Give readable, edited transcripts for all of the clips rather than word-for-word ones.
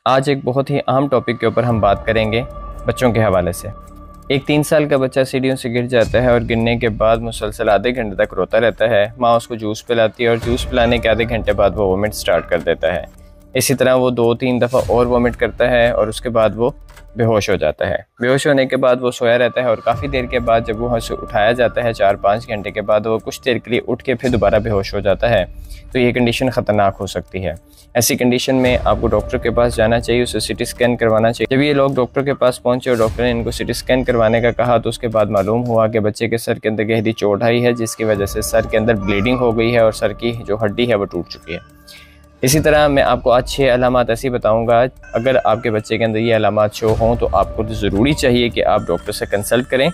आज एक बहुत ही अहम टॉपिक के ऊपर हम बात करेंगे बच्चों के हवाले से। एक 3 साल का बच्चा सीढ़ियों से गिर जाता है और गिरने के बाद मुसलसल आधे घंटे तक रोता रहता है। माँ उसको जूस पिलाती है और जूस पिलाने के आधे घंटे बाद वो वोमिट स्टार्ट कर देता है। इसी तरह वो 2-3 दफ़ा और वोमिट करता है और उसके बाद वो बेहोश हो जाता है। बेहोश होने के बाद वो सोया रहता है और काफ़ी देर के बाद जब वो उसे उठाया जाता है 4-5 घंटे के बाद, वो कुछ देर के लिए उठ के फिर दोबारा बेहोश हो जाता है। तो ये कंडीशन ख़तरनाक हो सकती है। ऐसी कंडीशन में आपको डॉक्टर के पास जाना चाहिए, उसे सिटी स्कैन करवाना चाहिए। जब ये लोग डॉक्टर के पास पहुंचे और डॉक्टर ने इनको सिटी स्कैन करवाने का कहा तो उसके बाद मालूम हुआ कि बच्चे के सर के अंदर गहरी चोट आई है, जिसकी वजह से सर के अंदर ब्लीडिंग हो गई है और सर की जो हड्डी है वो टूट चुकी है। इसी तरह मैं आपको आज 6 अलामात ऐसी बताऊंगा, अगर आपके बच्चे के अंदर ये अलामात शो हों तो आपको ज़रूरी चाहिए कि आप डॉक्टर से कंसल्ट करें।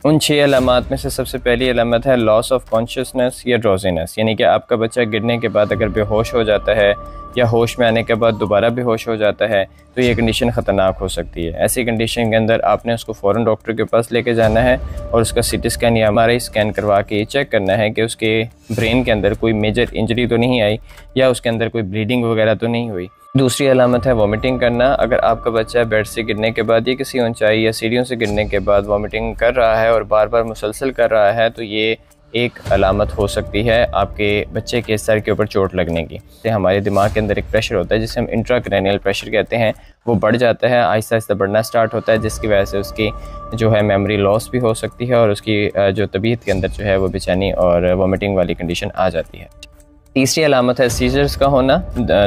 उन 6 अलामात में से सबसे पहली अलामत है लॉस ऑफ कॉन्शियसनेस या ड्रोजीनेस, यानी कि आपका बच्चा गिरने के बाद अगर बेहोश हो जाता है या होश में आने के बाद दोबारा बेहोश हो जाता है तो ये कंडीशन ख़तरनाक हो सकती है। ऐसी कंडीशन के अंदर आपने उसको फ़ौरन डॉक्टर के पास लेके जाना है और उसका सीटी स्कैन या MRI स्कैन करवा के चेक करना है कि उसके ब्रेन के अंदर कोई मेजर इंजरी तो नहीं आई या उसके अंदर कोई ब्लीडिंग वगैरह तो नहीं हुई। दूसरी अलामत है वॉमिटिंग करना। अगर आपका बच्चा बेड से गिरने के बाद या किसी ऊंचाई या सीढ़ियों से गिरने के बाद वॉमिटिंग कर रहा है और बार बार मुसलसल कर रहा है तो ये एक अलामत हो सकती है आपके बच्चे के सर के ऊपर चोट लगने की। तो हमारे दिमाग के अंदर एक प्रेशर होता है जिसे हम इंट्राक्रैनियल प्रेशर कहते हैं, वो बढ़ जाता है, आहिस्ता आहिस्ता बढ़ना स्टार्ट होता है, जिसकी वजह से उसकी जो है मेमोरी लॉस भी हो सकती है और उसकी जो तबीयत के अंदर जो है वो बेचैनी और वॉमिटिंग वाली कंडीशन आ जाती है। तीसरी अलामत है सीजर्स का होना,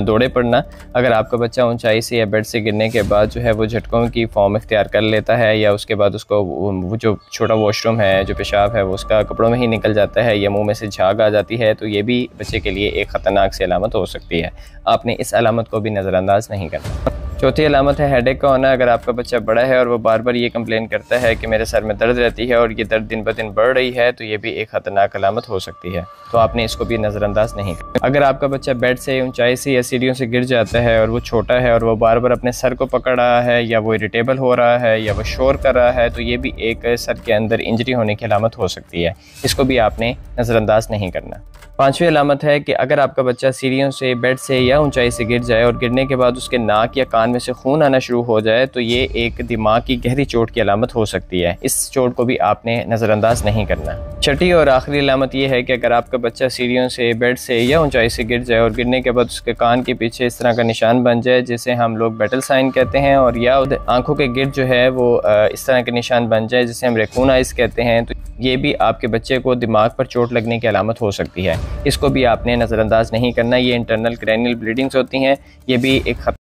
दौड़े पड़ना। अगर आपका बच्चा ऊंचाई से या बेड से गिरने के बाद जो है वो झटकों की फॉर्म इख्तियार कर लेता है या उसके बाद उसको वो जो छोटा वॉशरूम है, जो पेशाब है, वो उसका कपड़ों में ही निकल जाता है या मुंह में से झाग आ जाती है, तो ये भी बच्चे के लिए एक ख़तरनाक सी अलामत हो सकती है। आपने इस अलामत को भी नज़रअंदाज नहीं करना। चौथी अलामत है हेडेक का होना। अगर आपका बच्चा बड़ा है और वो बार बार ये कंप्लेन करता है कि मेरे सर में दर्द रहती है और ये दर्द दिन ब दिन बढ़ रही है, तो ये भी एक ख़तरनाक अलामत हो सकती है, तो आपने इसको भी नज़रअंदाज नहीं करना। अगर आपका बच्चा बेड से, ऊंचाई से या सीढ़ियों से गिर जाता है और वो छोटा है और वो बार बार अपने सर को पकड़ रहा है या वो इरिटेबल हो रहा है या वो शोर कर रहा है, तो ये भी एक सर के अंदर इंजरी होने की अलामत हो सकती है, इसको भी आपने नज़रअंदाज नहीं करना। पांचवी अलामत है कि अगर आपका बच्चा सीढ़ियों से, बेड से या ऊंचाई से गिर जाए और गिरने के बाद उसके नाक या कान में से खून आना शुरू हो जाए, तो ये एक दिमाग की गहरी चोट की अलामत हो सकती है। इस चोट को भी आपने नज़रअंदाज नहीं करना। छठी और आखिरी अलामत ये है कि अगर आपका बच्चा सीढ़ियों से, बेड से या ऊंचाई से गिर जाए और गिरने के बाद उसके कान के पीछे इस तरह का निशान बन जाए जिसे हम लोग बैटल साइन कहते हैं, और या आंखों के गिर्द जो है वो इस तरह के निशान बन जाए जिसे हम रैकून आइज कहते हैं, तो ये भी आपके बच्चे को दिमाग पर चोट लगने की अलामत हो सकती है। इसको भी आपने नज़रअंदाज नहीं करना। ये इंटरनल क्रैनियल ब्लीडिंग्स होती हैं, ये भी एक